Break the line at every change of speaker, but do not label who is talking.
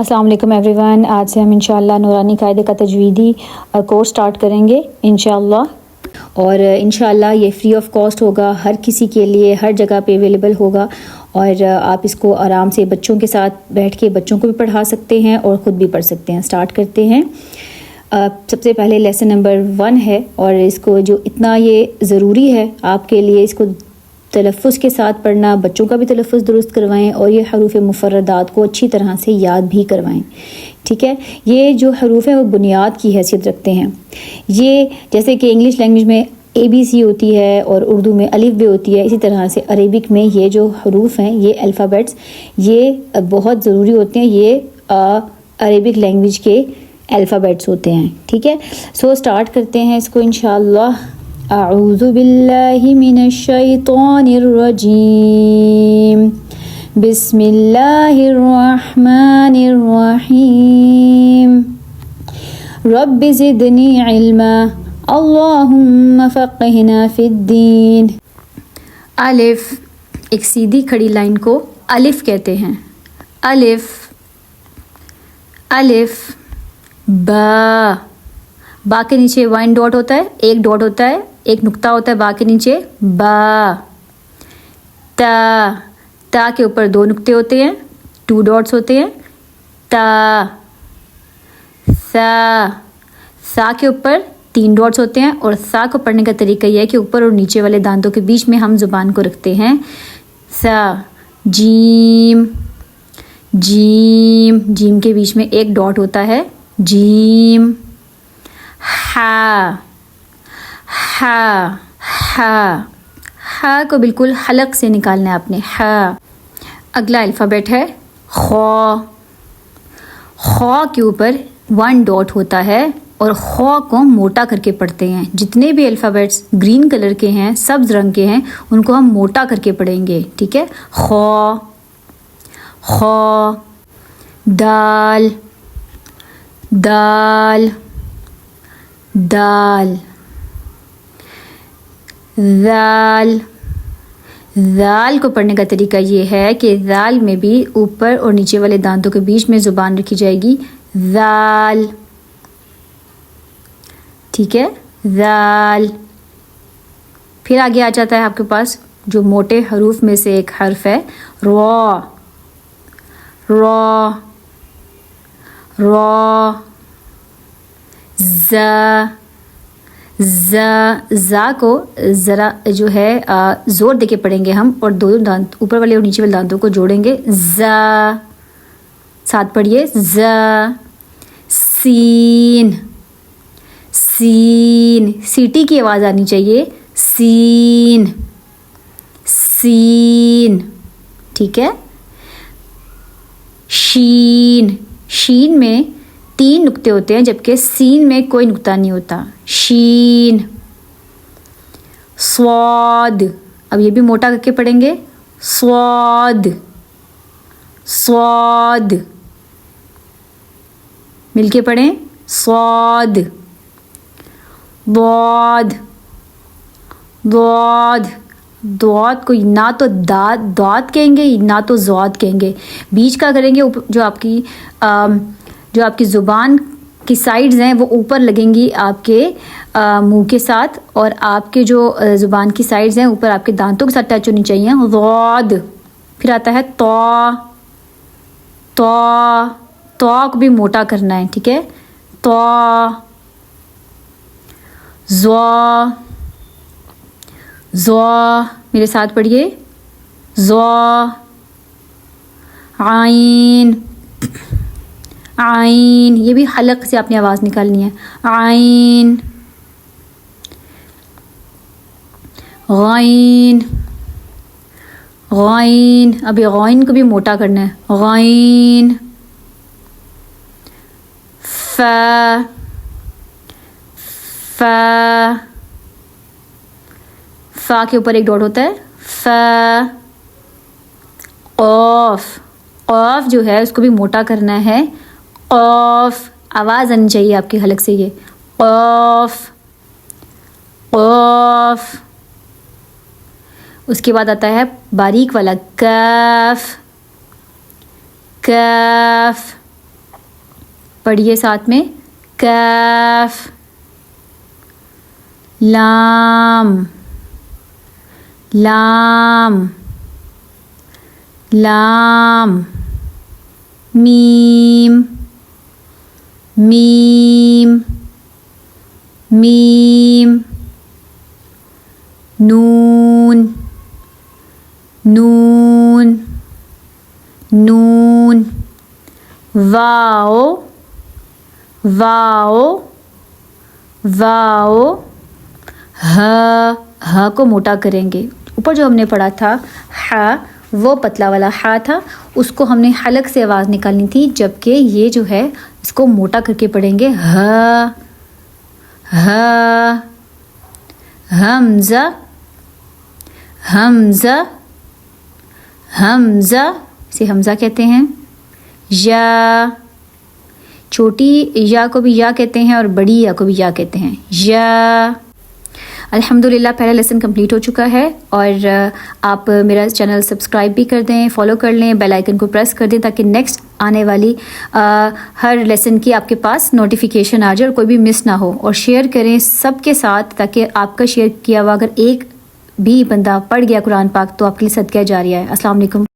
السلام علیکم every one. آج سے ہم انشاءاللہ نورانی قاعدے کا تجویدی کورس سٹارٹ کریں گے انشاءاللہ، اور انشاءاللہ یہ فری آف کاسٹ ہوگا، ہر کسی کے لیے ہر جگہ پہ اویلیبل ہوگا، اور آپ اس کو آرام سے بچوں کے ساتھ بیٹھ کے بچوں کو بھی پڑھا سکتے ہیں اور خود بھی پڑھ سکتے ہیں. سٹارٹ کرتے ہیں. سب سے پہلے لیسن نمبر 1 ہے، اور اس کو جو اتنا یہ ضروری ہے آپ کے لیے، اس کو تلفظ کے ساتھ پڑھنا، بچوں کا بھی تلفظ درست کروائیں اور یہ حروف مفردات کو اچھی طرح سے یاد بھی کروائیں. ٹھیک ہے، یہ جو حروف ہیں وہ بنیاد کی حیثیت رکھتے ہیں. یہ جیسے کہ انگلش لینگویج میں ABC ہوتی ہے اور اردو میں الف ب ہوتی ہے، اسی طرح سے عربک میں یہ جو حروف ہیں، یہ الفابیٹس، یہ بہت ضروری ہوتے ہیں. یہ عربک لینگویج کے الفابیٹس ہوتے ہیں. ٹھیک ہے، سو سٹارٹ کرتے ہیں اس کو انشاءاللہ. اعوذ باللہ من الشیطان الرجیم، بسم اللہ الرحمن الرحیم. رب زدنی علما اللہم فقہنا فی الدین. الف، ایک سیدھی کھڑی لائن کو الف کہتے ہیں. الف الف. با، با کے نیچے 1 ڈاٹ ہوتا ہے، ایک ڈاٹ ہوتا ہے، ایک نقطہ ہوتا ہے با کے نیچے. با. تا، تا کے اوپر 2 نقطے ہوتے ہیں، 2 ڈاٹس ہوتے ہیں. تا. سا، سا کے اوپر 3 ڈاٹس ہوتے ہیں، اور سا کو پڑھنے کا طریقہ یہ ہے کہ اوپر اور نیچے والے دانتوں کے بیچ میں ہم زبان کو رکھتے ہیں. سا. جیم، جیم، جیم کے بیچ میں 1 ڈاٹ ہوتا ہے. جیم. ہا، ہا، ہا. ہا کو بالکل حلق سے نکالنا ہے آپ نے. ہا. اگلا الفابیٹ ہے خو. خو کے اوپر 1 ڈاٹ ہوتا ہے، اور خو کو موٹا کر کے پڑھتے ہیں. جتنے بھی الفابیٹس گرین کلر کے ہیں، سبز رنگ کے ہیں، ان کو ہم موٹا کر کے پڑھیں گے. ٹھیک ہے. خو. خو. دال، دال، دال. ذال. ذال کو پڑھنے کا طریقہ یہ ہے کہ ذال میں بھی اوپر اور نیچے والے دانتوں کے بیچ میں زبان رکھی جائے گی. ذال. ٹھیک ہے. ذال. پھر آگے آ جاتا ہے آپ کے پاس جو موٹے حروف میں سے ایک حرف ہے، را. را. را. زا. زا. زا کو ذرا جو ہے زور دے کے پڑھیں گے ہم، اور 2 دانت اوپر والے اور نیچے والے دانتوں کو جوڑیں گے. زا. ساتھ پڑھیے. زا. سین. سین، سیٹی کی آواز آنی چاہیے. سین. سین. ٹھیک ہے. شین. شین میں 3 نقطے ہوتے ہیں، جبکہ سین میں کوئی نقطہ نہیں ہوتا. شین. صاد. اب یہ بھی موٹا کر کے پڑھیں گے. صاد. صاد. مل کے پڑھیں. صاد. ضاد. ضاد. ضاد کو نہ تو داد کہیں گے نہ تو ضاد کہیں گے. بیچ کا کریں گے. جو آپ کی زبان کی سائڈز ہیں وہ اوپر لگیں گی آپ کے منہ کے ساتھ، اور آپ کے جو زبان کی سائڈز ہیں اوپر آپ کے دانتوں کے ساتھ ٹچ ہونی چاہیے. ضاد. پھر آتا ہے طا. طا. طا کو بھی موٹا کرنا ہے. ٹھیک ہے. طا. ضا. ضا. میرے ساتھ پڑھیے. ضا. عین. عین. یہ بھی حلق سے آپ نے آواز نکالنی ہے. عین. غین. غین. ابھی غین کو بھی موٹا کرنا ہے. غین. فا. فا. فا کے اوپر 1 ڈاٹ ہوتا ہے. فا. قاف. قاف جو ہے اس کو بھی موٹا کرنا ہے. قاف. آواز آنی چاہیے آپ کے حلق سے. یہ قاف. قاف. اس کے بعد آتا ہے باریک والا کاف. کاف. پڑھیے ساتھ میں. کاف لام لام لام میم میم میم نون نون نون واو واو واو ہا کو موٹا کریں گے. اوپر جو ہم نے پڑھا تھا ہا وہ پتلا والا ہا تھا, اس کو ہم نے حلق سے آواز نکالنی تھی, جبکہ یہ جو ہے اس کو موٹا کر کے پڑھیں گے. ہا ہا حمزہ حمزہ حمزہ سے حمزہ کہتے ہیں. یا چھوٹی یا کو بھی یا کہتے ہیں اور بڑی یا کو بھی یا کہتے ہیں. یا الحمدللہ پہلا لیسن کمپلیٹ ہو چکا ہے, اور آپ میرا چینل سبسکرائب بھی کر دیں, فالو کر لیں, بیل آئیکن کو پریس کر دیں تاکہ نیکسٹ آنے والی ہر لیسن کی آپ کے پاس نوٹیفیکیشن آ جائے اور کوئی بھی مس نہ ہو. اور شیئر کریں سب کے ساتھ تاکہ آپ کا شیئر کیا ہوا اگر ایک بھی بندہ پڑھ گیا قرآن پاک تو آپ کے لیے صدقہ جاریہ ہے. السلام علیکم.